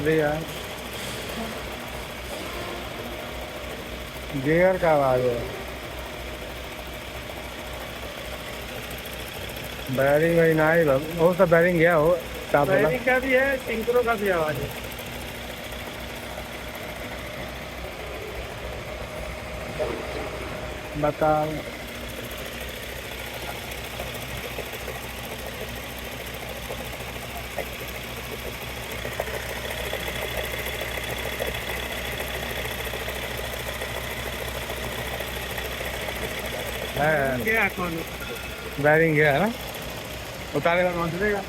अरे यार, गियर का आवाज है। बैरिंग वही ना ही वो सब बैरिंग गया हो। क्या बोला? बैरिंग का भी है, सिंक्रो का भी आवाज है। बताओ। है। गया कौन? बैरिंग गया है ना। उतारेगा कौन से देगा?